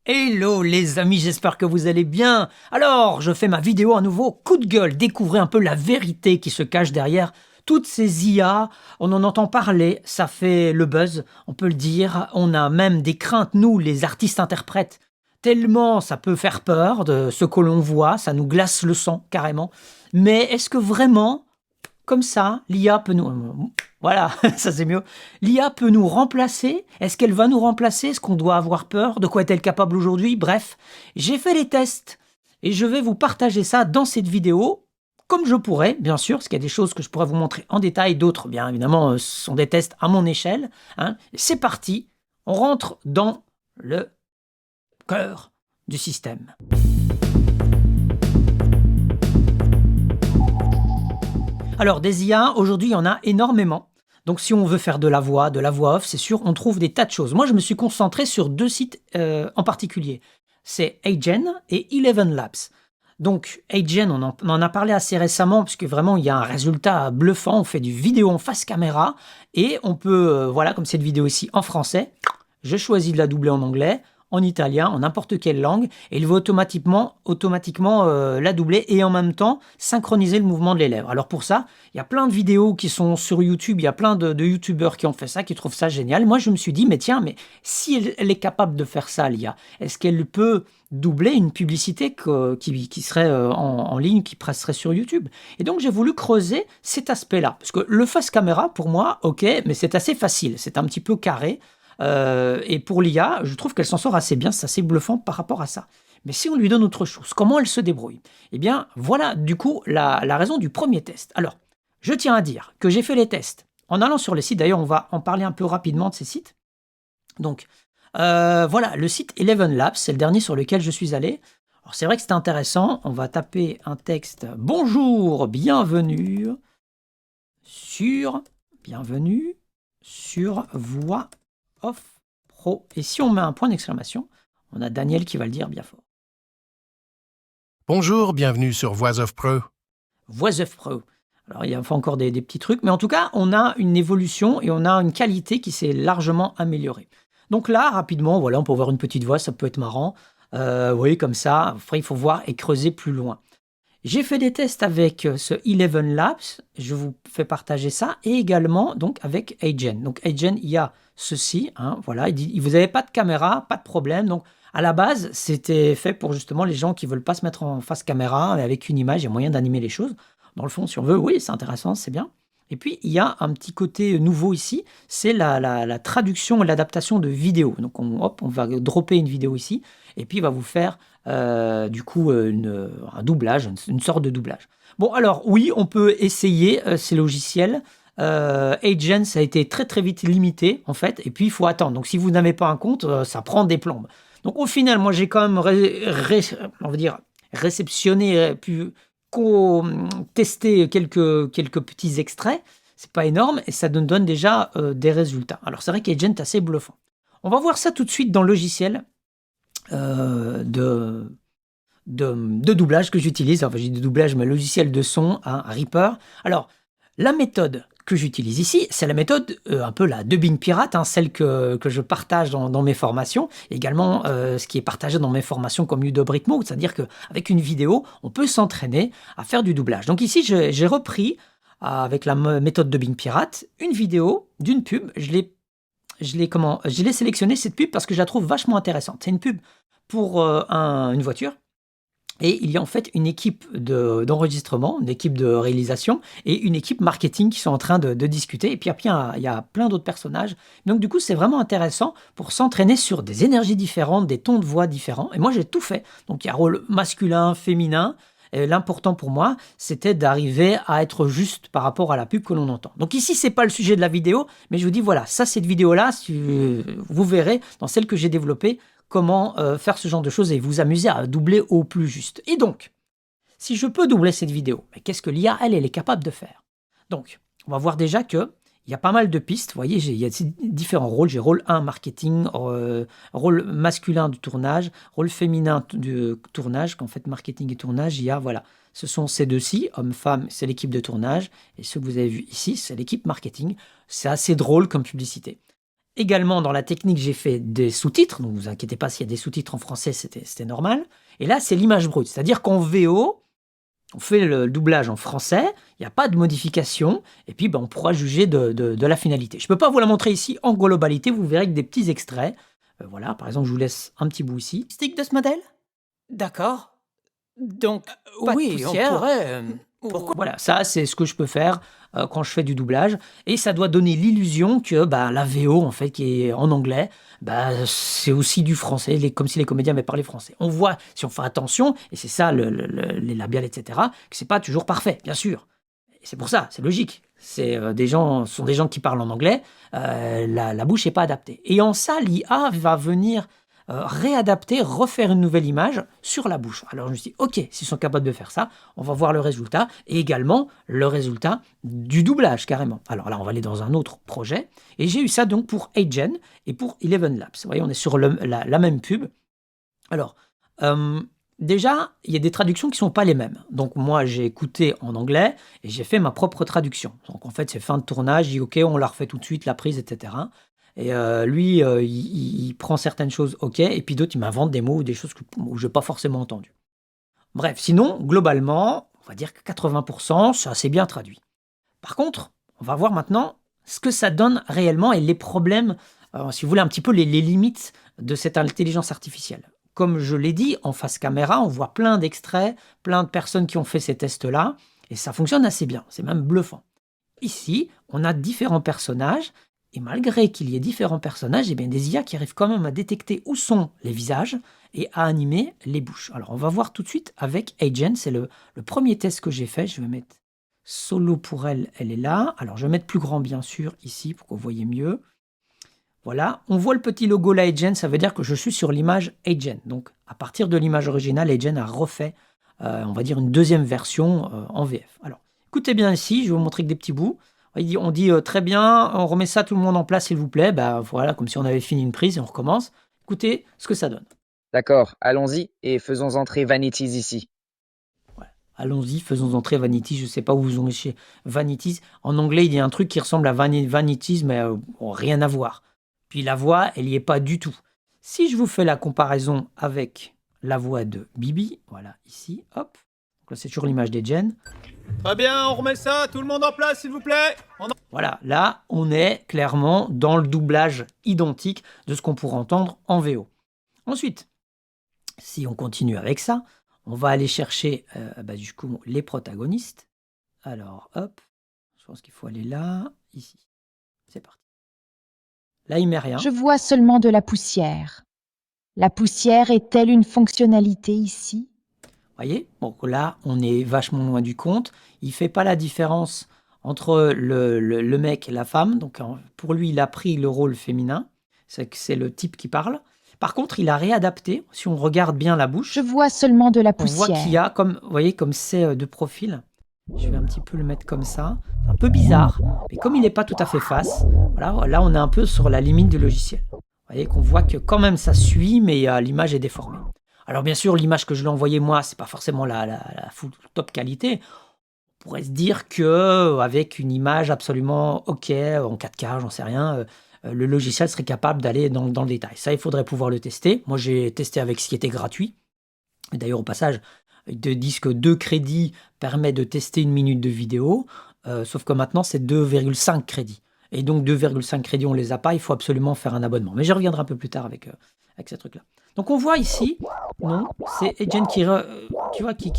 Hello les amis, j'espère que vous allez bien. Alors, je fais ma vidéo à nouveau, coup de gueule, découvrez un peu la vérité qui se cache derrière toutes ces IA. On en entend parler, ça fait le buzz, on peut le dire. On a même des craintes, nous, les artistes-interprètes, tellement ça peut faire peur de ce que l'on voit, ça nous glace le sang carrément. Mais est-ce que vraiment comme ça, l'IA peut nous... Voilà, ça c'est mieux. L'IA peut nous remplacer. Est-ce qu'elle va nous remplacer? Est-ce qu'on doit avoir peur? De quoi est-elle capable aujourd'hui? Bref, j'ai fait les tests et je vais vous partager ça dans cette vidéo, comme je pourrais, bien sûr, parce qu'il y a des choses que je pourrais vous montrer en détail, d'autres, bien évidemment, ce sont des tests à mon échelle. Hein. C'est parti, on rentre dans le cœur du système. Alors, des IA, aujourd'hui, il y en a énormément. Donc, si on veut faire de la voix off, c'est sûr, on trouve des tas de choses. Moi, je me suis concentré sur deux sites en particulier. C'est Agen et Eleven Labs. Donc, Agen, on en a parlé assez récemment, puisque vraiment, il y a un résultat bluffant. On fait du vidéo en face caméra et on peut, voilà, comme cette vidéo ici en français, je choisis de la doubler en anglais, en italien, en n'importe quelle langue, et il va automatiquement la doubler et en même temps synchroniser le mouvement de les lèvres. Alors pour ça, il y a plein de vidéos qui sont sur YouTube, il y a plein de YouTubeurs qui ont fait ça, qui trouvent ça génial. Moi, je me suis dit, mais tiens, mais si elle est capable de faire ça, l'IA, est-ce qu'elle peut doubler une publicité qui serait en ligne, qui passerait sur YouTube? Et donc, j'ai voulu creuser cet aspect-là. Parce que le face caméra, pour moi, ok, mais c'est assez facile, c'est un petit peu carré. Et pour l'IA, je trouve qu'elle s'en sort assez bien, c'est assez bluffant par rapport à ça. Mais si on lui donne autre chose, comment elle se débrouille? Eh bien, voilà du coup la raison du premier test. Alors, je tiens à dire que j'ai fait les tests en allant sur les sites. D'ailleurs, on va en parler un peu rapidement de ces sites. Donc, voilà, le site Eleven Labs, c'est le dernier sur lequel je suis allé. Alors, c'est vrai que c'était intéressant. On va taper un texte « Bonjour, bienvenue sur Voix Off Pro ». Et si on met un point d'exclamation, on a Daniel qui va le dire bien fort. Bonjour, bienvenue sur Voix Off Pro. Voix Off Pro. Alors, il y a encore des petits trucs, mais en tout cas, on a une évolution et on a une qualité qui s'est largement améliorée. Donc là, rapidement, voilà, on peut voir une petite voix, ça peut être marrant. Oui, comme ça. Après, il faut voir et creuser plus loin. J'ai fait des tests avec ce Eleven Labs, je vous fais partager ça, et également donc avec Agen. Donc Agen, il y a ceci, hein, voilà, il dit, vous n'avez pas de caméra, pas de problème. Donc à la base, c'était fait pour justement les gens qui ne veulent pas se mettre en face caméra, mais avec une image, il y a moyen d'animer les choses. Dans le fond, si on veut, oui, c'est intéressant, c'est bien. Et puis, il y a un petit côté nouveau ici, c'est la traduction et l'adaptation de vidéos. Donc, on va dropper une vidéo ici, et puis il va vous faire du coup un doublage, une sorte de doublage. Bon, alors oui, on peut essayer ces logiciels. Agen, ça a été très très vite limité en fait, et puis il faut attendre. Donc si vous n'avez pas un compte, ça prend des plombes. Donc au final, moi j'ai quand même on va dire réceptionné, pu tester quelques petits extraits. C'est pas énorme et ça nous donne déjà des résultats. Alors c'est vrai qu'Agen est assez bluffant. On va voir ça tout de suite dans le logiciel de doublage que j'utilise. Enfin, j'ai du doublage, mais logiciel de son, hein, Reaper. Alors, la méthode que j'utilise ici, c'est la méthode un peu la dubbing pirate, hein, celle que je partage dans mes formations. Également, ce qui est partagé dans mes formations comme Udub Ritmo, c'est-à-dire qu'avec une vidéo, on peut s'entraîner à faire du doublage. Donc ici, j'ai repris, avec la méthode dubbing pirate, une vidéo d'une pub. Je l'ai sélectionné cette pub parce que je la trouve vachement intéressante. C'est une pub pour une voiture. Et il y a en fait une équipe d'enregistrement, une équipe de réalisation et une équipe marketing qui sont en train de discuter. Et puis après, il y a plein d'autres personnages. Donc du coup, c'est vraiment intéressant pour s'entraîner sur des énergies différentes, des tons de voix différents. Et moi, j'ai tout fait. Donc il y a rôle masculin, féminin. Et l'important pour moi, c'était d'arriver à être juste par rapport à la pub que l'on entend. Donc ici, c'est pas le sujet de la vidéo, mais je vous dis, voilà, ça, cette vidéo-là, vous verrez dans celle que j'ai développée, comment faire ce genre de choses et vous amuser à doubler au plus juste. Et donc, si je peux doubler cette vidéo, mais qu'est-ce que l'IA, elle est capable de faire? Donc, on va voir déjà qu'il y a pas mal de pistes. Vous voyez, il y a différents rôles. J'ai rôle 1, marketing, rôle masculin du tournage, rôle féminin du tournage, qu'en fait, marketing et tournage, il y a, voilà, ce sont ces deux-ci, homme-femme, c'est l'équipe de tournage, et ce que vous avez vu ici, c'est l'équipe marketing. C'est assez drôle comme publicité. Également, dans la technique, j'ai fait des sous-titres. Donc, vous inquiétez pas, s'il y a des sous-titres en français, c'était normal. Et là, c'est l'image brute. C'est-à-dire qu'en VO, on fait le doublage en français, il n'y a pas de modification, et puis on pourra juger de la finalité. Je ne peux pas vous la montrer ici en globalité, vous verrez que des petits extraits. Voilà, par exemple, je vous laisse un petit bout ici. Stick de ce modèle? D'accord. Donc, pas de Oui, on poussière. pourrait. Pourquoi? Voilà, ça c'est ce que je peux faire quand je fais du doublage, et ça doit donner l'illusion que la VO en fait qui est en anglais, c'est aussi du français, comme si les comédiens avaient parlé français. On voit, si on fait attention, et c'est ça les labiales, etc., que c'est pas toujours parfait, bien sûr. Et c'est pour ça, c'est logique. C'est ce sont des gens qui parlent en anglais, la bouche n'est pas adaptée. Et en ça, l'IA va venir réadapter, refaire une nouvelle image sur la bouche. Alors je me suis dit, ok, s'ils sont capables de faire ça, on va voir le résultat, et également le résultat du doublage carrément. Alors là, on va aller dans un autre projet, et j'ai eu ça donc pour Agen et pour Eleven Labs. Vous voyez, on est sur la même pub. Alors, déjà, il y a des traductions qui ne sont pas les mêmes. Donc moi, j'ai écouté en anglais, et j'ai fait ma propre traduction. Donc en fait, c'est fin de tournage, je dis ok, on la refait tout de suite, la prise, etc. Et lui, il prend certaines choses, ok, et puis d'autres, il m'invente des mots ou des choses où je n'ai pas forcément entendu. Bref, sinon, globalement, on va dire que 80%, c'est assez bien traduit. Par contre, on va voir maintenant ce que ça donne réellement et les problèmes, si vous voulez, un petit peu les limites de cette intelligence artificielle. Comme je l'ai dit, en face caméra, on voit plein d'extraits, plein de personnes qui ont fait ces tests-là, et ça fonctionne assez bien, c'est même bluffant. Ici, on a différents personnages, et malgré qu'il y ait différents personnages, des IA qui arrivent quand même à détecter où sont les visages et à animer les bouches. Alors, on va voir tout de suite avec Agen. C'est le premier test que j'ai fait. Je vais mettre solo pour elle, elle est là. Alors, je vais mettre plus grand, bien sûr, ici, pour que vous voyez mieux. Voilà, on voit le petit logo là, Agen, ça veut dire que je suis sur l'image Agen. Donc, à partir de l'image originale, Agen a refait, on va dire, une deuxième version en VF. Alors, écoutez bien ici, je vais vous montrer que des petits bouts. On dit très bien, on remet ça tout le monde en place s'il vous plaît. Voilà, comme si on avait fini une prise et on recommence. Écoutez ce que ça donne. D'accord, allons-y et faisons entrer Vanities ici. Ouais. Allons-y, faisons entrer Vanities. Je ne sais pas où vous ont chez Vanities. En anglais, il y a un truc qui ressemble à Vanities, mais rien à voir. Puis la voix, elle n'y est pas du tout. Si je vous fais la comparaison avec la voix de Bibi, voilà, ici, hop. Donc là, c'est toujours l'image d'Agen. Très bien, on remet ça, tout le monde en place, s'il vous plaît. Voilà, là, on est clairement dans le doublage identique de ce qu'on pourrait entendre en VO. Ensuite, si on continue avec ça, on va aller chercher du coup les protagonistes. Alors, hop, je pense qu'il faut aller là, ici. C'est parti. Là, il met rien. Je vois seulement de la poussière. La poussière est-elle une fonctionnalité ici? Voyez, donc là, on est vachement loin du compte. Il ne fait pas la différence entre le mec et la femme. Donc, pour lui, il a pris le rôle féminin. C'est le type qui parle. Par contre, il a réadapté. Si on regarde bien la bouche, Je vois seulement de la on poussière. voit qu'il y a, comme, vous voyez, comme c'est de profil. Je vais un petit peu le mettre comme ça. C'est un peu bizarre. Mais comme il n'est pas tout à fait face, voilà, là, on est un peu sur la limite du logiciel. Vous voyez qu'on voit que quand même ça suit, mais l'image est déformée. Alors bien sûr, l'image que je l'ai envoyée moi, c'est pas forcément la full top qualité. On pourrait se dire que avec une image absolument OK, en 4K, j'en sais rien, le logiciel serait capable d'aller dans le détail. Ça, il faudrait pouvoir le tester. Moi, j'ai testé avec ce qui était gratuit. Et d'ailleurs, au passage, ils te disent que 2 crédits permet de tester 1 minute de vidéo, sauf que maintenant, c'est 2,5 crédits. Et donc 2,5 crédits, on ne les a pas, il faut absolument faire un abonnement. Mais je reviendrai un peu plus tard avec ces trucs-là. Donc on voit ici, non, c'est Agen qui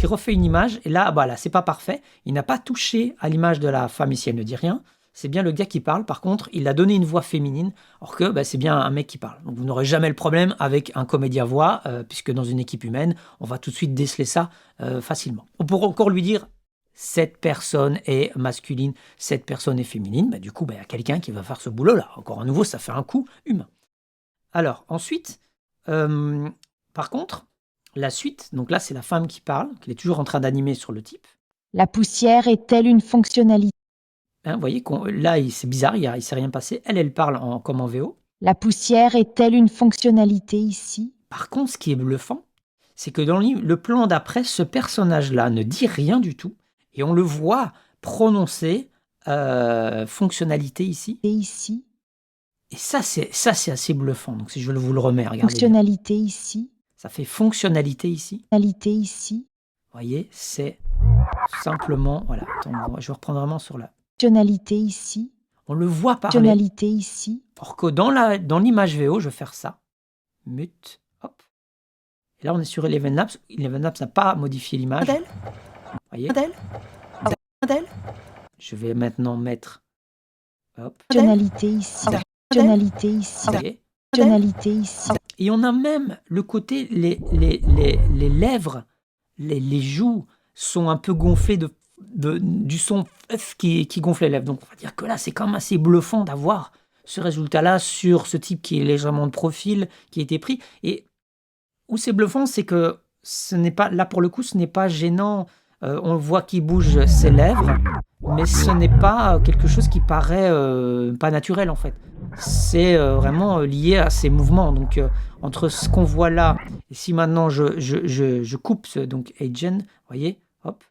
refait une image, et là, là c'est pas parfait. Il n'a pas touché à l'image de la femme ici, elle ne dit rien. C'est bien le gars qui parle, par contre, il a donné une voix féminine, alors que c'est bien un mec qui parle. Donc vous n'aurez jamais le problème avec un comédien-voix, puisque dans une équipe humaine, on va tout de suite déceler ça facilement. On pourra encore lui dire, cette personne est masculine, cette personne est féminine. Du coup, il y a quelqu'un qui va faire ce boulot-là. Encore à nouveau, ça fait un coup humain. Alors, ensuite, par contre, la suite, donc là, c'est la femme qui parle, qu'elle est toujours en train d'animer sur le type. La poussière est-elle une fonctionnalité? Vous voyez, là, c'est bizarre, il ne s'est rien passé. Elle parle comme en VO. La poussière est-elle une fonctionnalité ici? Par contre, ce qui est bluffant, c'est que dans le plan d'après, ce personnage-là ne dit rien du tout. Et on le voit prononcer fonctionnalité ici. Et ici? Et ça, c'est assez bluffant. Donc, si je vous le remets, regardez bien. Fonctionnalité ici. Ça fait fonctionnalité ici. Fonctionnalité ici. Vous voyez, c'est simplement... Voilà, attends, je vais reprendre vraiment sur la... Fonctionnalité ici. On le voit parler. Fonctionnalité ici. Or que dans l'image VO, je vais faire ça. Mute, hop. Et là, on est sur Eleven Labs. Eleven Labs n'a pas modifié l'image. Modèle. Vous voyez. Modèle. Je vais maintenant mettre... Hop. Fonctionnalité ici. Fonctionnalité ici. Vous voyez. Fonctionnalité ici. Et on a même le côté, les lèvres, les joues sont un peu gonflées du son qui gonfle les lèvres. Donc on va dire que là, c'est quand même assez bluffant d'avoir ce résultat-là sur ce type qui est légèrement de profil, qui a été pris. Et où c'est bluffant, c'est que ce n'est pas, là pour le coup, ce n'est pas gênant. On voit qu'il bouge ses lèvres, mais ce n'est pas quelque chose qui paraît pas naturel en fait. C'est vraiment lié à ses mouvements. Donc entre ce qu'on voit là, et si maintenant je coupe donc Agent, vous voyez, hop,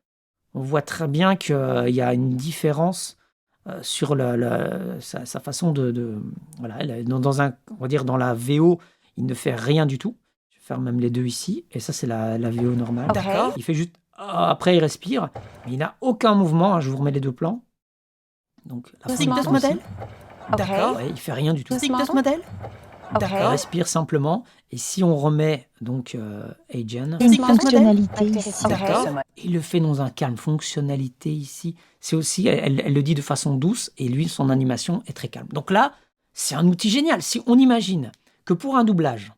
on voit très bien qu'il y a une différence sur sa façon voilà, on va dire dans la VO, il ne fait rien du tout. Je vais faire même les deux ici, et ça c'est la VO normale. D'accord. Il fait juste après il respire, mais il n'a aucun mouvement. Hein, je vous remets les deux plans. Donc la Physique de ce fonction modèle. aussi. D'accord. Ouais, il fait rien du tout. Physique de ce modèle. Il D'accord. respire simplement. Et si on remet donc Agent, Une Physique de ce modèle. fonctionnalité ici. D'accord. il le fait dans un calme. Fonctionnalité ici, c'est aussi, elle le dit de façon douce, et lui, son animation est très calme. Donc là, c'est un outil génial. Si on imagine que pour un doublage,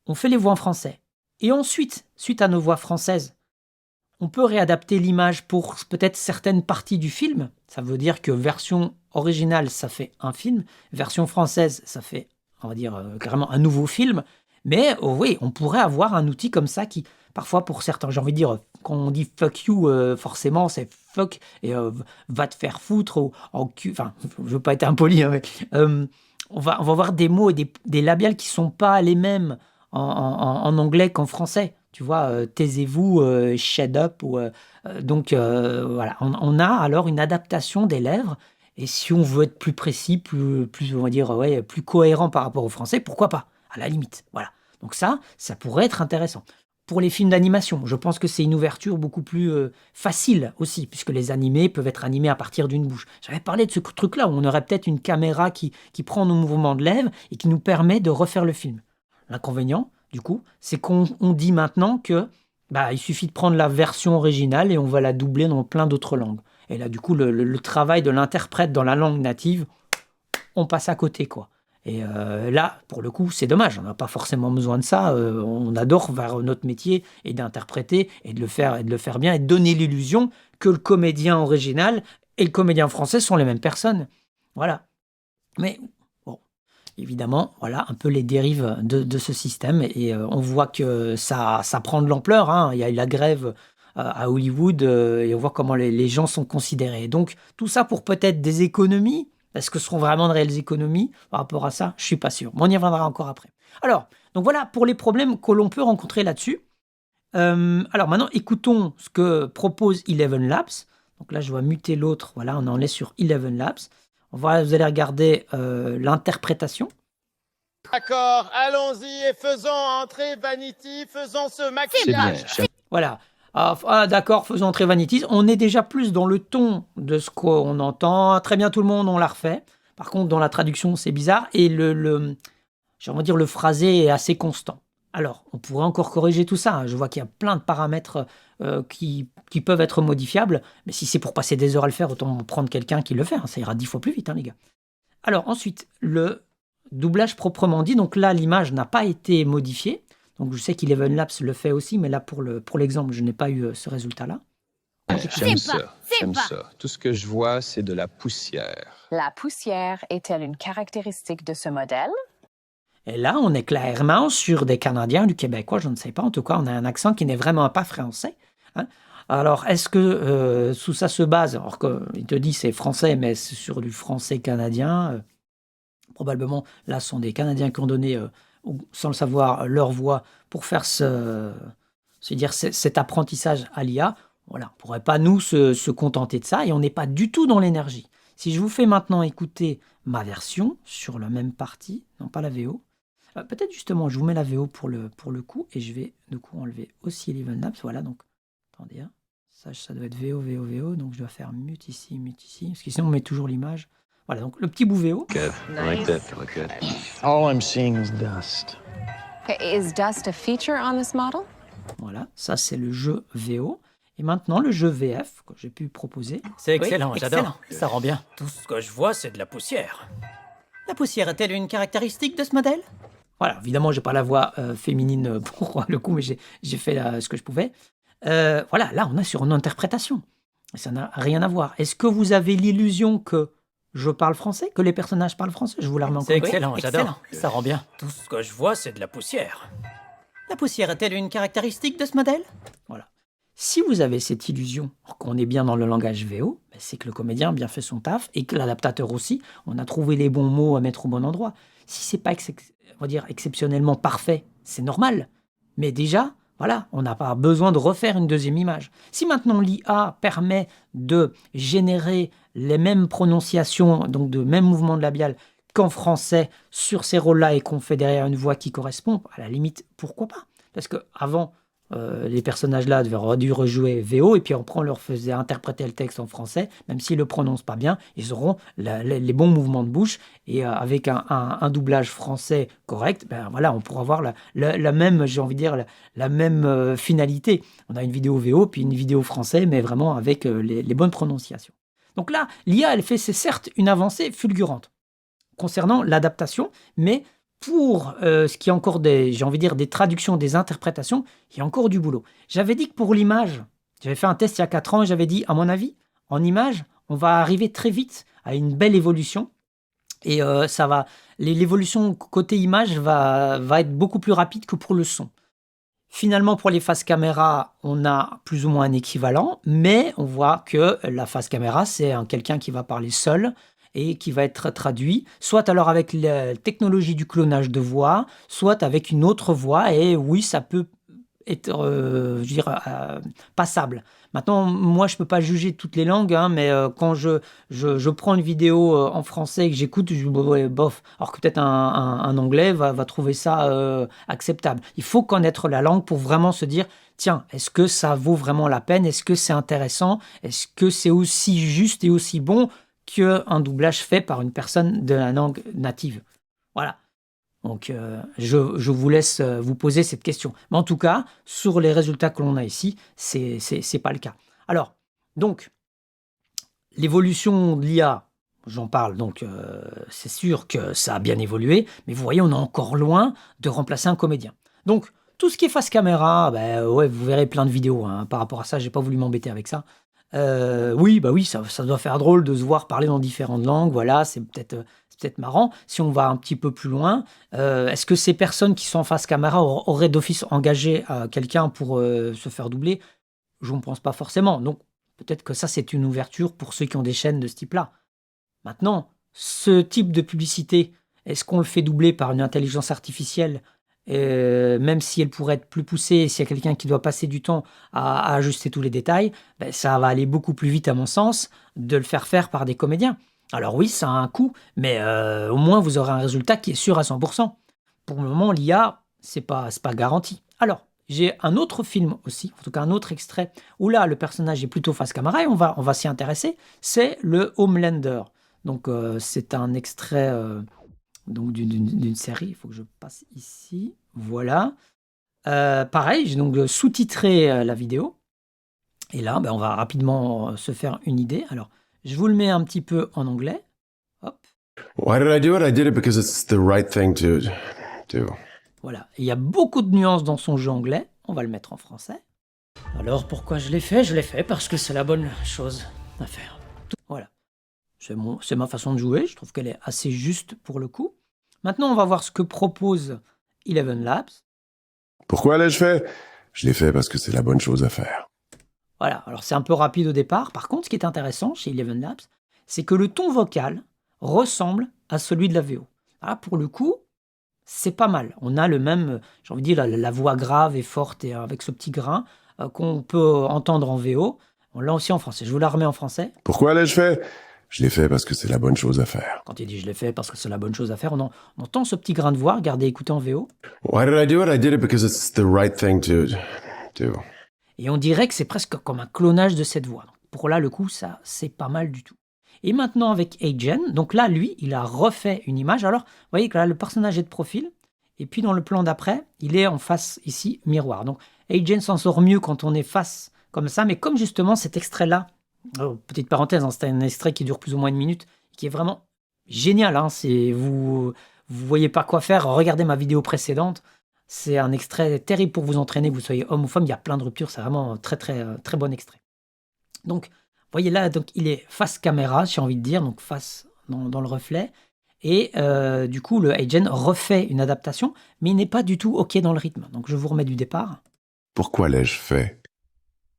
on fait les voix en français, et ensuite, suite à nos voix françaises, on peut réadapter l'image pour peut-être certaines parties du film. Ça veut dire que version originale, ça fait un film. Version française, ça fait, on va dire, carrément un nouveau film. Mais oui, on pourrait avoir un outil comme ça qui, parfois pour certains, j'ai envie de dire, quand on dit fuck you, forcément c'est fuck et va te faire foutre en cul. Enfin, je veux pas être impoli, hein, mais on va avoir des mots et des labiales qui sont pas les mêmes en anglais qu'en français. Tu vois, taisez-vous, shut up. Donc voilà, on a alors une adaptation des lèvres. Et si on veut être plus précis, plus on va dire, ouais, plus cohérent par rapport au français, pourquoi pas, à la limite. Voilà. Donc ça pourrait être intéressant. Pour les films d'animation, je pense que c'est une ouverture beaucoup plus facile aussi, puisque les animés peuvent être animés à partir d'une bouche. J'avais parlé de ce truc-là, où on aurait peut-être une caméra qui prend nos mouvements de lèvres et qui nous permet de refaire le film. L'inconvénient, du coup, c'est qu'on dit maintenant que il suffit de prendre la version originale et on va la doubler dans plein d'autres langues. Et là, du coup, le travail de l'interprète dans la langue native, on passe à côté, quoi. Et là, pour le coup, c'est dommage. On n'a pas forcément besoin de ça. On adore faire notre métier et d'interpréter et de le faire bien et de donner l'illusion que le comédien original et le comédien français sont les mêmes personnes. Voilà. Mais bon, évidemment, voilà un peu les dérives de ce système. Et on voit que ça prend de l'ampleur. Hein. Il y a eu la grève à Hollywood et on voit comment les gens sont considérés. Donc, tout ça pour peut-être des économies. Est-ce que ce seront vraiment de réelles économies par rapport à ça? Je ne suis pas sûr. Mais on y reviendra encore après. Alors, donc voilà pour les problèmes que l'on peut rencontrer là-dessus. Alors maintenant, écoutons ce que propose Eleven Labs. Donc là, je vais muter l'autre. Voilà, on en est sur Eleven Labs. Voilà, vous allez regarder l'interprétation. D'accord, allons-y et faisons entrer Vanity, faisons ce maquillage. Voilà. D'accord, faisons entrer Vanity. On est déjà plus dans le ton de ce qu'on entend. Très bien, tout le monde, on l'a refait. Par contre, dans la traduction, c'est bizarre. Et j'ai envie de dire, le phrasé est assez constant. Alors, on pourrait encore corriger tout ça. Je vois qu'il y a plein de paramètres qui peuvent être modifiables. Mais si c'est pour passer des heures à le faire, autant prendre quelqu'un qui le fait. Ça ira 10 fois plus vite, hein, les gars. Alors, ensuite, le doublage proprement dit. Donc là, l'image n'a pas été modifiée. Donc je sais qu'Eleven Labs le fait aussi, mais là pour l'exemple, je n'ai pas eu ce résultat-là. J'aime ça. Tout ce que je vois, c'est de la poussière. La poussière est-elle une caractéristique de ce modèle? Et là, on est clairement sur des Canadiens, du Québécois, je ne sais pas. En tout cas, on a un accent qui n'est vraiment pas français. Hein. Alors, est-ce que sous ça se base, alors qu'il te dit c'est français, mais c'est sur du français canadien, probablement, là, ce sont des Canadiens qui ont donné... sans le savoir, leur voix pour faire cet apprentissage à l'IA. Voilà, on ne pourrait pas nous se contenter de ça et on n'est pas du tout dans l'énergie. Si je vous fais maintenant écouter ma version sur la même partie, non pas la VO, peut-être justement, je vous mets la VO pour le coup, et je vais du coup enlever aussi Eleven Labs. Voilà, donc, attendez, hein. Ça doit être VO, donc je dois faire mute ici, parce que sinon on met toujours l'image. Voilà, donc le petit bout VO. Good. I like that. I like that. All I'm seeing is dust. Okay, is dust a feature on this model? Voilà, ça c'est le jeu VO. Et maintenant le jeu VF que j'ai pu proposer. C'est excellent, Oui, j'adore. excellent. Ça rend bien. Tout ce que je vois, c'est de la poussière. La poussière est-elle une caractéristique de ce modèle? Voilà, évidemment, j'ai pas la voix féminine pour le coup, mais j'ai fait ce que je pouvais. Voilà, là, on est sur une interprétation. Ça n'a rien à voir. Est-ce que vous avez l'illusion que je parle français, que les personnages parlent français? Je vous la remets encore. C'est une fois. excellent, j'adore. Excellent. Ça rend bien. Tout ce que je vois, c'est de la poussière. La poussière est-elle une caractéristique de ce modèle? Voilà. Si vous avez cette illusion qu'on est bien dans le langage VO, ben, c'est que le comédien a bien fait son taf et que l'adaptateur aussi, on a trouvé les bons mots à mettre au bon endroit. Si c'est pas on va dire exceptionnellement parfait, c'est normal. Mais déjà, voilà, on n'a pas besoin de refaire une deuxième image. Si maintenant l'IA permet de générer les mêmes prononciations, donc de mêmes mouvements de labial qu'en français sur ces rôles-là et qu'on fait derrière une voix qui correspond, à la limite, pourquoi pas? Parce qu'avant, les personnages-là auraient dû rejouer VO et puis après on leur faisait interpréter le texte en français, même s'ils ne le prononcent pas bien, ils auront les bons mouvements de bouche et avec un doublage français correct, ben voilà, on pourra avoir la même, j'ai envie de dire, la même finalité. On a une vidéo VO puis une vidéo français, mais vraiment avec les bonnes prononciations. Donc là, l'IA, elle fait, c'est certes une avancée fulgurante concernant l'adaptation, mais pour ce qui est encore j'ai envie de dire, des traductions, des interprétations, il y a encore du boulot. J'avais dit que pour l'image, j'avais fait un test il y a 4 ans et j'avais dit, à mon avis, en image, on va arriver très vite à une belle évolution. Et l'évolution côté image va être beaucoup plus rapide que pour le son. Finalement, pour les faces caméra, on a plus ou moins un équivalent, mais on voit que la face caméra, c'est quelqu'un qui va parler seul, et qui va être traduit, soit alors avec la technologie du clonage de voix, soit avec une autre voix, et oui, ça peut être, passable. Maintenant, moi, je ne peux pas juger toutes les langues, hein, mais quand je prends une vidéo en français et que j'écoute, je dis, bof, alors que peut-être un anglais va trouver ça acceptable. Il faut connaître la langue pour vraiment se dire, tiens, est-ce que ça vaut vraiment la peine? Est-ce que c'est intéressant? Est-ce que c'est aussi juste et aussi bon qu'un doublage fait par une personne de la langue native? Voilà. Donc, je vous laisse vous poser cette question. Mais en tout cas, sur les résultats que l'on a ici, c'est pas le cas. Alors, donc, l'évolution de l'IA, j'en parle, donc c'est sûr que ça a bien évolué, mais vous voyez, on est encore loin de remplacer un comédien. Donc, tout ce qui est face caméra, ouais, vous verrez plein de vidéos, hein, par rapport à ça, j'ai pas voulu m'embêter avec ça. Oui, ça doit faire drôle de se voir parler dans différentes langues, voilà, c'est peut-être marrant. Si on va un petit peu plus loin, est-ce que ces personnes qui sont en face caméra auraient d'office engagé quelqu'un pour se faire doubler? Je ne pense pas forcément. Donc, peut-être que ça, c'est une ouverture pour ceux qui ont des chaînes de ce type-là. Maintenant, ce type de publicité, est-ce qu'on le fait doubler par une intelligence artificielle, même si elle pourrait être plus poussée, s'il y a quelqu'un qui doit passer du temps à ajuster tous les détails, ça va aller beaucoup plus vite à mon sens de le faire par des comédiens. Alors oui, ça a un coût, mais au moins vous aurez un résultat qui est sûr à 100%. Pour le moment, l'IA, c'est pas garanti. Alors, j'ai un autre film aussi, en tout cas un autre extrait, où là, le personnage est plutôt face caméra et on va s'y intéresser, c'est le Homelander. Donc c'est un extrait donc d'une série, il faut que je passe ici, voilà. Pareil, j'ai donc sous-titré la vidéo, et là, on va rapidement se faire une idée. Alors, je vous le mets un petit peu en anglais, hop. Why did I do it? I did it because it's the right thing to do. Voilà, il y a beaucoup de nuances dans son jeu anglais, on va le mettre en français. Alors, pourquoi je l'ai fait? Je l'ai fait parce que c'est la bonne chose à faire. Voilà. C'est ma façon de jouer, je trouve qu'elle est assez juste pour le coup. Maintenant, on va voir ce que propose Eleven Labs. Pourquoi l'ai-je fait? Je l'ai fait parce que c'est la bonne chose à faire. Voilà, alors c'est un peu rapide au départ. Par contre, ce qui est intéressant chez Eleven Labs, c'est que le ton vocal ressemble à celui de la VO. Là, pour le coup, c'est pas mal. On a le même, j'ai envie de dire, la voix grave et forte et avec ce petit grain qu'on peut entendre en VO. On l'a aussi en français. Je vous la remets en français. Pourquoi l'ai-je fait? Je l'ai fait parce que c'est la bonne chose à faire. Quand il dit je l'ai fait parce que c'est la bonne chose à faire, on entend ce petit grain de voix. Regardez, écoutez en VO. Why did I do it? I did it because it's the right thing to do. Et on dirait que c'est presque comme un clonage de cette voix. Donc, pour là, le coup, ça, c'est pas mal du tout. Et maintenant, avec Agen, donc là, lui, il a refait une image. Alors, vous voyez que là, le personnage est de profil. Et puis, dans le plan d'après, il est en face, ici, miroir. Donc, Agen s'en sort mieux quand on est face comme ça. Mais comme justement, cet extrait-là, petite parenthèse, hein, c'est un extrait qui dure plus ou moins une minute, qui est vraiment génial. Hein, vous voyez pas quoi faire, regardez ma vidéo précédente. C'est un extrait terrible pour vous entraîner, que vous soyez homme ou femme. Il y a plein de ruptures, c'est vraiment un très, très, très bon extrait. Donc, vous voyez là, donc, il est face caméra, j'ai envie de dire, donc face dans le reflet. Et du coup, le Agen refait une adaptation, mais il n'est pas du tout OK dans le rythme. Donc, je vous remets du départ. Pourquoi l'ai-je fait?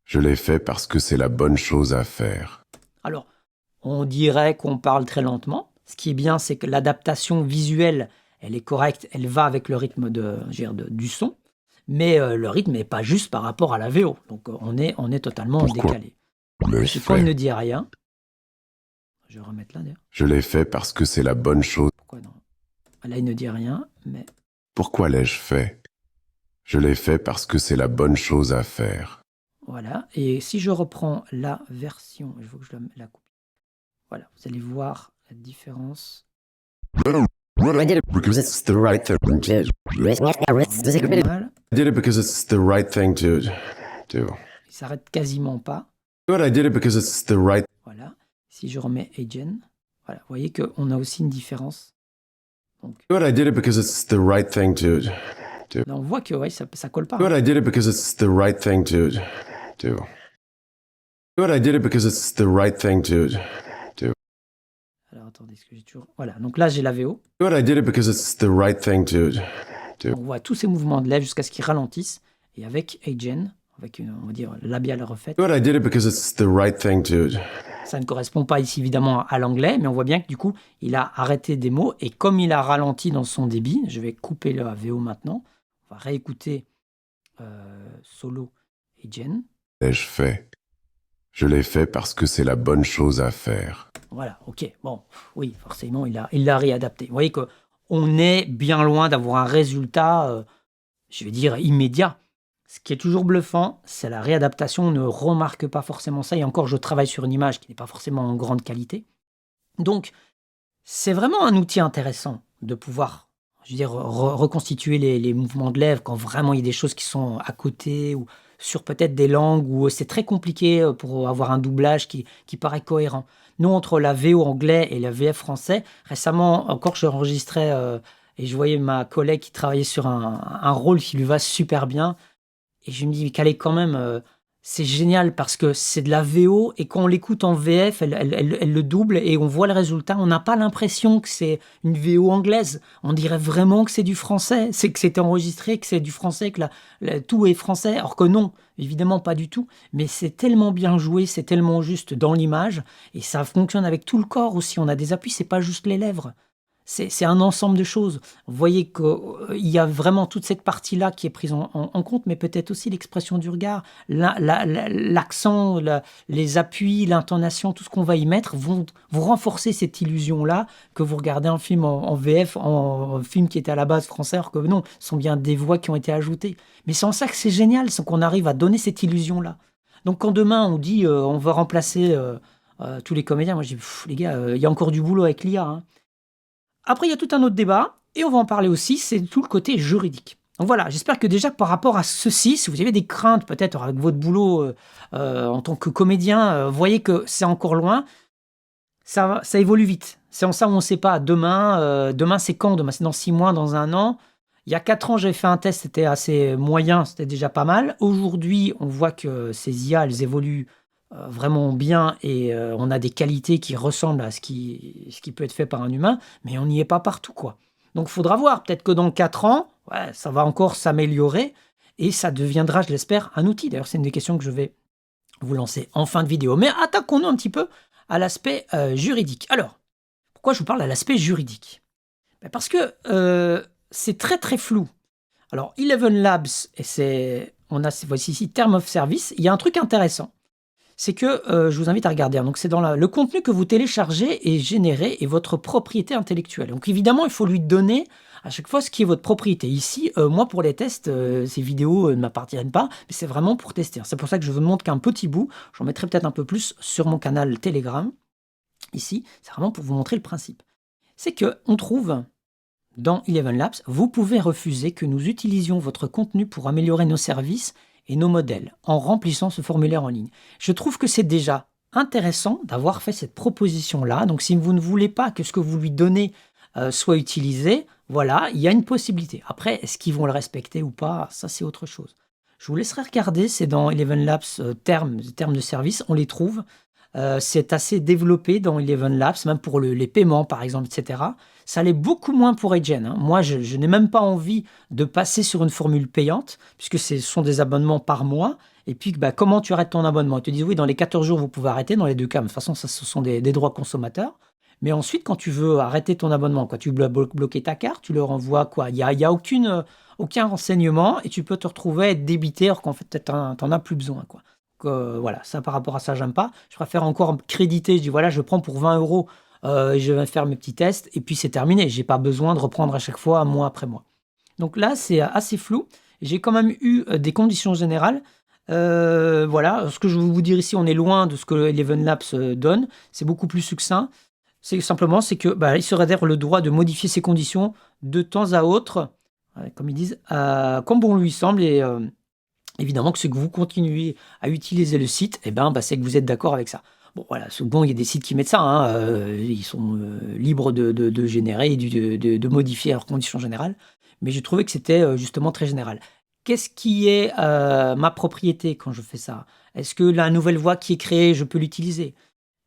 Je l'ai fait parce que c'est la bonne chose à faire. Alors, on dirait qu'on parle très lentement. Ce qui est bien, c'est que l'adaptation visuelle, elle est correcte, elle va avec le rythme du son, mais le rythme n'est pas juste par rapport à la VO. Donc on est totalement décalé. Quand il ne dit rien, je vais remettre là d'ailleurs. Je l'ai fait parce que c'est la bonne chose. Pourquoi non? Là, il ne dit rien, mais... Pourquoi l'ai-je fait? Je l'ai fait parce que c'est la bonne chose à faire. Voilà, et si je reprends la version, il faut que je la coupe. Voilà, vous allez voir la différence. I did it because it's the right thing to do. Il s'arrête quasiment pas. I did it because it's the right. Voilà. Si je remets Agen, voilà, vous voyez qu'on a aussi une différence. Donc, I did it because it's the right thing to do. Là, on voit que ouais, ça colle pas. I did it because it's the right thing to do. I did it because it's the right thing to do. Alors attendez, est-ce que j'ai toujours... Voilà, donc là j'ai la VO. I did it because it's the right thing to do. On voit tous ces mouvements de lèvres jusqu'à ce qu'ils ralentissent. Et avec Agen, avec une, on va dire, labiale refaite. I did it because it's the right thing to do. Ça ne correspond pas ici évidemment à l'anglais, mais on voit bien que du coup, il a arrêté des mots. Et comme il a ralenti dans son débit, je vais couper la VO maintenant. On va réécouter solo Agen. L'ai-je fait? Je l'ai fait parce que c'est la bonne chose à faire. Voilà, ok. Bon, oui, forcément, il l'a réadapté. Vous voyez qu'on est bien loin d'avoir un résultat, je vais dire, immédiat. Ce qui est toujours bluffant, c'est la réadaptation. On ne remarque pas forcément ça. Et encore, je travaille sur une image qui n'est pas forcément en grande qualité. Donc, c'est vraiment un outil intéressant de pouvoir, je veux dire, reconstituer les mouvements de lèvres quand vraiment il y a des choses qui sont à côté ou sur peut-être des langues où c'est très compliqué pour avoir un doublage qui paraît cohérent. Nous, entre la VO anglais et la VF français, récemment, encore, je enregistrais et je voyais ma collègue qui travaillait sur un rôle qui lui va super bien. Et je me dis qu'elle est quand même... c'est génial parce que c'est de la VO et quand on l'écoute en VF, elle le double et on voit le résultat. On n'a pas l'impression que c'est une VO anglaise. On dirait vraiment que c'est du français, c'est que c'est enregistré, que c'est du français, que tout est français. Alors que non, évidemment pas du tout. Mais c'est tellement bien joué, c'est tellement juste dans l'image et ça fonctionne avec tout le corps aussi. On a des appuis, c'est pas juste les lèvres. C'est un ensemble de choses. Vous voyez qu'il y a vraiment toute cette partie-là qui est prise en compte, mais peut-être aussi l'expression du regard, l'accent, les appuis, l'intonation, tout ce qu'on va y mettre vont renforcer cette illusion-là que vous regardez un film en VF, un film qui était à la base français, alors que non, ce sont bien des voix qui ont été ajoutées. Mais c'est en ça que c'est génial, c'est qu'on arrive à donner cette illusion-là. Donc quand demain on dit on va remplacer tous les comédiens, moi je dis les gars, il y a encore du boulot avec l'IA, hein. Après, il y a tout un autre débat, et on va en parler aussi, c'est tout le côté juridique. Donc voilà, j'espère que déjà par rapport à ceci, si vous avez des craintes peut-être avec votre boulot en tant que comédien, voyez que c'est encore loin, ça évolue vite. C'est en ça où on ne sait pas. Demain c'est quand? Demain c'est dans 6 mois, dans 1 an. Il y a 4 ans, j'avais fait un test, c'était assez moyen, c'était déjà pas mal. Aujourd'hui, on voit que ces IA, elles évoluent vraiment bien et on a des qualités qui ressemblent à ce qui peut être fait par un humain, mais on n'y est pas partout, quoi. Donc, il faudra voir. Peut-être que dans 4 ans, ouais, ça va encore s'améliorer et ça deviendra, je l'espère, un outil. D'ailleurs, c'est une des questions que je vais vous lancer en fin de vidéo. Mais attaquons-nous un petit peu à l'aspect juridique. Alors, pourquoi je vous parle à l'aspect juridique? Parce que c'est très, très flou. Alors, Eleven Labs, et voici ici Term of Service, il y a un truc intéressant. c'est que je vous invite à regarder. Donc, c'est dans le contenu que vous téléchargez et générez est votre propriété intellectuelle. Donc, évidemment, il faut lui donner à chaque fois ce qui est votre propriété. Ici, moi, pour les tests, ces vidéos ne m'appartiennent pas, mais c'est vraiment pour tester. C'est pour ça que je vous montre qu'un petit bout. J'en mettrai peut-être un peu plus sur mon canal Telegram. Ici, c'est vraiment pour vous montrer le principe. C'est qu'on trouve dans Eleven Labs, vous pouvez refuser que nous utilisions votre contenu pour améliorer nos services et nos modèles en remplissant ce formulaire en ligne. Je trouve que c'est déjà intéressant d'avoir fait cette proposition-là. Donc, si vous ne voulez pas que ce que vous lui donnez soit utilisé, voilà, il y a une possibilité. Après, est-ce qu'ils vont le respecter ou pas? Ça, c'est autre chose. Je vous laisserai regarder, c'est dans Eleven Labs, termes de service, on les trouve. C'est assez développé dans Eleven Labs, même pour les paiements, par exemple, etc. Ça l'est beaucoup moins pour Agen. Moi, je n'ai même pas envie de passer sur une formule payante, puisque ce sont des abonnements par mois. Et puis, comment tu arrêtes ton abonnement? Ils te disent, oui, dans les 14 jours, vous pouvez arrêter. Dans les deux cas, de toute façon, ça, ce sont des droits consommateurs. Mais ensuite, quand tu veux arrêter ton abonnement, quand tu veux bloquer ta carte, tu leur envoies quoi? Il y a aucun renseignement et tu peux te retrouver à être débité alors qu'en fait, tu n'en as plus besoin, quoi. Voilà, ça par rapport à ça, j'aime pas. Je préfère encore créditer. Je dis voilà, je prends pour 20 euros et je vais faire mes petits tests et puis c'est terminé. J'ai pas besoin de reprendre à chaque fois, mois après mois. Donc là, c'est assez flou. J'ai quand même eu des conditions générales. Voilà, ce que je veux vous dire ici, on est loin de ce que Eleven Labs donne. C'est beaucoup plus succinct. C'est que il se réserve le droit de modifier ses conditions de temps à autre, comme ils disent, comme bon lui semble. Et évidemment que ce que vous continuez à utiliser le site, c'est que vous êtes d'accord avec ça. Bon, voilà, souvent il y a des sites qui mettent ça, ils sont libres de générer et de modifier leurs conditions générales, mais j'ai trouvé que c'était justement très général. Qu'est-ce qui est ma propriété quand je fais ça? Est-ce que la nouvelle voie qui est créée, je peux l'utiliser?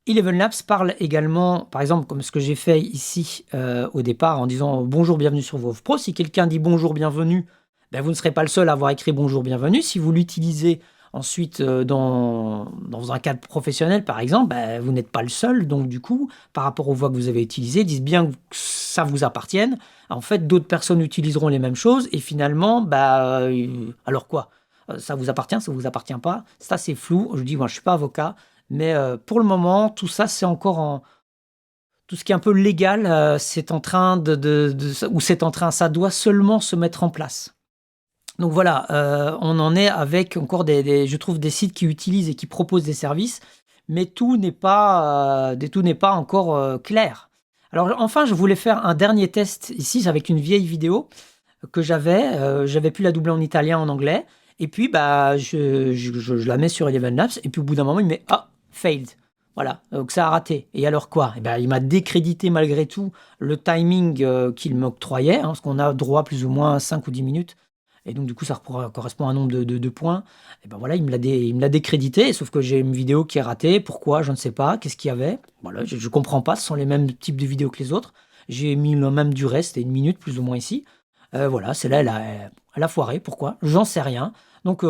Eleven Labs parle également, par exemple, comme ce que j'ai fait ici au départ, en disant « Bonjour, bienvenue sur WoW Pro ». Si quelqu'un dit « Bonjour, bienvenue », vous ne serez pas le seul à avoir écrit « Bonjour, bienvenue ». Si vous l'utilisez ensuite dans un cadre professionnel, par exemple, vous n'êtes pas le seul. Donc, du coup, par rapport aux voix que vous avez utilisées, disent bien que ça vous appartienne. En fait, d'autres personnes utiliseront les mêmes choses. Et finalement, alors quoi? Ça vous appartient, ça vous appartient pas? Ça, c'est flou. Je dis, moi, je ne suis pas avocat. Mais pour le moment, tout ça, c'est encore tout ce qui est un peu légal, c'est en train ça doit seulement se mettre en place. Donc voilà, on en est avec encore je trouve des sites qui utilisent et qui proposent des services, mais tout n'est pas encore clair. Alors enfin, je voulais faire un dernier test ici avec une vieille vidéo que j'avais pu la doubler en italien, en anglais, et puis je la mets sur Eleven Labs, et puis au bout d'un moment, il me met failed. Voilà, donc ça a raté. Et alors quoi? Il m'a décrédité malgré tout le timing qu'il m'octroyait, parce qu'on a droit plus ou moins à 5 ou 10 minutes. Et donc, du coup, ça correspond à un nombre de points. Et voilà, il me l'a décrédité, sauf que j'ai une vidéo qui est ratée. Pourquoi? Je ne sais pas. Qu'est-ce qu'il y avait? Voilà, je ne comprends pas. Ce sont les mêmes types de vidéos que les autres. J'ai mis le même durée, c'était 1 minute plus ou moins ici. Voilà, celle-là, elle a foiré. Pourquoi? J'en sais rien. Donc,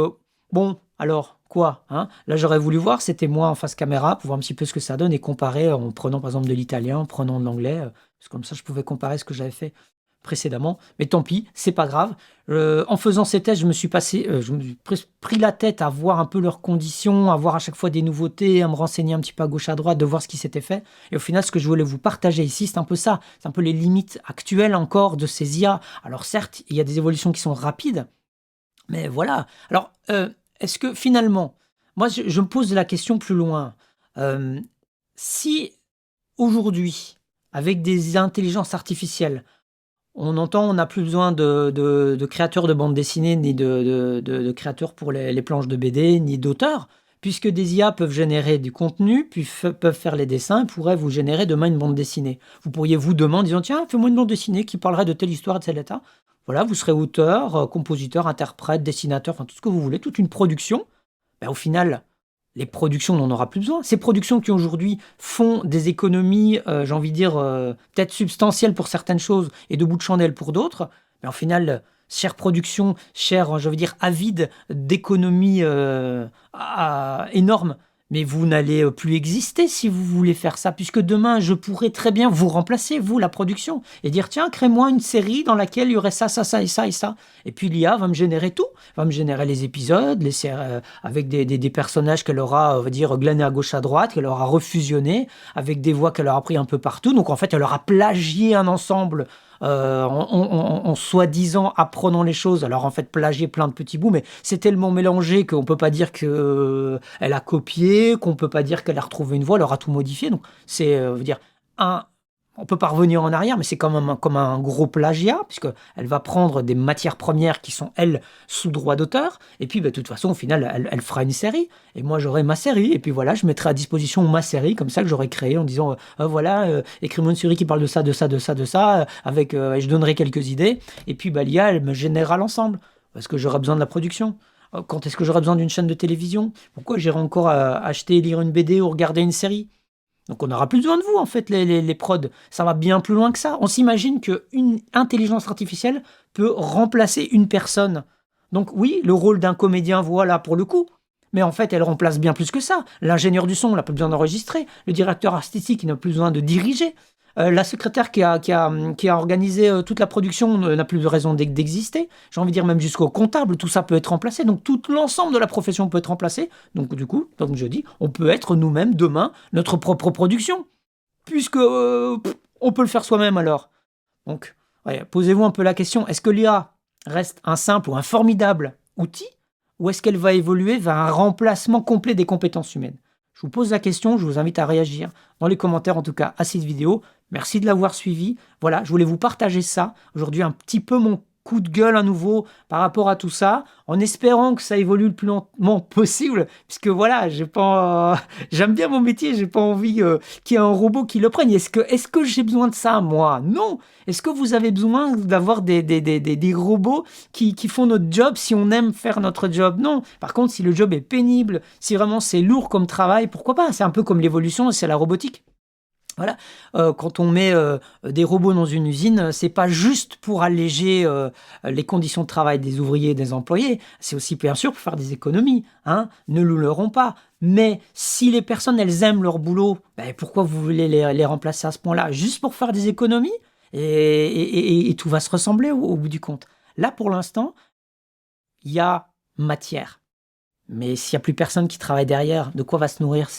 bon, alors, quoi? Là, j'aurais voulu voir, c'était moi en face caméra, pour voir un petit peu ce que ça donne et comparer en prenant par exemple de l'italien, en prenant de l'anglais. Parce que comme ça, je pouvais comparer ce que j'avais fait précédemment, mais tant pis, c'est pas grave. En faisant ces tests, je me suis pris la tête à voir un peu leurs conditions, à voir à chaque fois des nouveautés, à me renseigner un petit peu à gauche à droite, de voir ce qui s'était fait. Et au final, ce que je voulais vous partager ici, c'est un peu ça. C'est un peu les limites actuelles encore de ces IA. Alors certes, il y a des évolutions qui sont rapides, mais voilà. Alors, est-ce que finalement, moi je me pose la question plus loin. Si aujourd'hui, avec des intelligences artificielles, on n'a plus besoin de créateurs de bandes dessinées, ni de créateurs pour les planches de BD, ni d'auteurs, puisque des IA peuvent générer du contenu, puis peuvent faire les dessins, pourraient vous générer demain une bande dessinée. Vous pourriez vous demander, disant, tiens, fais-moi une bande dessinée qui parlerait de telle histoire, de tel état. Voilà, vous serez auteur, compositeur, interprète, dessinateur, enfin tout ce que vous voulez, toute une production. Au final, les productions, on n'en aura plus besoin. Ces productions qui aujourd'hui font des économies, j'ai envie de dire, peut-être substantielles pour certaines choses et de bout de chandelle pour d'autres, mais au final, chère production, avide d'économies énormes, Mais vous n'allez plus exister si vous voulez faire ça, puisque demain, je pourrais très bien vous remplacer, vous, la production, et dire, tiens, crée-moi une série dans laquelle il y aurait ça, ça, ça et ça et ça. Et puis l'IA va me générer tout, va me générer les épisodes, avec des personnages qu'elle aura, on va dire, glanés à gauche, à droite, qu'elle aura refusionnés, avec des voix qu'elle aura pris un peu partout. Donc en fait, elle aura plagié un ensemble en soi-disant apprenant les choses, alors en fait plagier plein de petits bouts, mais c'est tellement mélangé qu'on peut pas dire que elle a copié, qu'on peut pas dire qu'elle a retrouvé une voix, elle aura tout modifié. Donc c'est, veut dire, on peut pas revenir en arrière, mais c'est quand même comme un gros plagiat, puisqu'elle va prendre des matières premières qui sont, elles, sous droit d'auteur, et puis de toute façon, au final, elle fera une série, et moi j'aurai ma série, et puis voilà, je mettrai à disposition ma série, comme ça que j'aurais créée, en disant, voilà, écris-moi une série qui parle de ça, de ça, de ça, de ça, avec, et je donnerai quelques idées, et puis l'IA, elle me générera l'ensemble, parce que j'aurai besoin de la production. Quand est-ce que j'aurai besoin d'une chaîne de télévision? Pourquoi j'irai encore acheter et lire une BD ou regarder une série? Donc on n'aura plus besoin de vous, en fait, les prods. Ça va bien plus loin que ça. On s'imagine qu'une intelligence artificielle peut remplacer une personne. Donc oui, le rôle d'un comédien, voilà, pour le coup. Mais en fait, elle remplace bien plus que ça. L'ingénieur du son n'a plus besoin d'enregistrer. Le directeur artistique n'a plus besoin de diriger. La secrétaire qui a organisé toute la production n'a plus de raison d'exister. J'ai envie de dire même jusqu'au comptable, tout ça peut être remplacé. Donc tout l'ensemble de la profession peut être remplacé. Donc du coup, comme je dis, on peut être nous-mêmes demain notre propre production. Puisque on peut le faire soi-même alors. Donc ouais, posez-vous un peu la question, est-ce que l'IA reste un simple ou un formidable outil, ou est-ce qu'elle va évoluer vers un remplacement complet des compétences humaines? Je vous pose la question, je vous invite à réagir dans les commentaires, en tout cas, à cette vidéo. Merci de l'avoir suivi. Voilà, je voulais vous partager ça. Aujourd'hui, un petit peu mon coup de gueule à nouveau par rapport à tout ça, en espérant que ça évolue le plus lentement possible, puisque voilà, j'aime bien mon métier, j'ai pas envie qu'il y ait un robot qui le prenne. Est-ce que j'ai besoin de ça, moi? Non. Est-ce que vous avez besoin d'avoir des robots qui font notre job si on aime faire notre job? Non. Par contre, si le job est pénible, si vraiment c'est lourd comme travail, pourquoi pas? C'est un peu comme l'évolution, c'est la robotique. Voilà, quand on met des robots dans une usine, c'est pas juste pour alléger les conditions de travail des ouvriers et des employés, c'est aussi bien sûr pour faire des économies, hein, ne nous leurrons pas. Mais si les personnes, elles aiment leur boulot, ben pourquoi vous voulez les remplacer à ce point-là? Juste pour faire des économies? Et tout va se ressembler au bout du compte. Là, pour l'instant, il y a matière. Mais s'il n'y a plus personne qui travaille derrière, de quoi vont se nourrir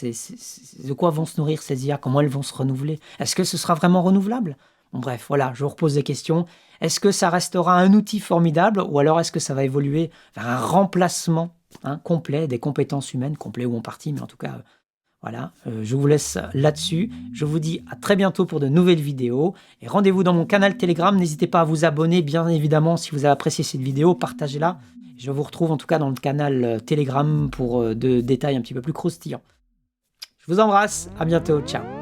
ces IA? Comment elles vont se renouveler? Est-ce que ce sera vraiment renouvelable? Bon, bref, voilà, je vous repose des questions. Est-ce que ça restera un outil formidable, ou alors est-ce que ça va évoluer vers un remplacement complet des compétences humaines, complet ou en partie, mais en tout cas, voilà, je vous laisse là-dessus. Je vous dis à très bientôt pour de nouvelles vidéos. Et rendez-vous dans mon canal Telegram. N'hésitez pas à vous abonner, bien évidemment, si vous avez apprécié cette vidéo. Partagez-la. Je vous retrouve en tout cas dans le canal Telegram pour de détails un petit peu plus croustillants. Je vous embrasse. À bientôt. Ciao.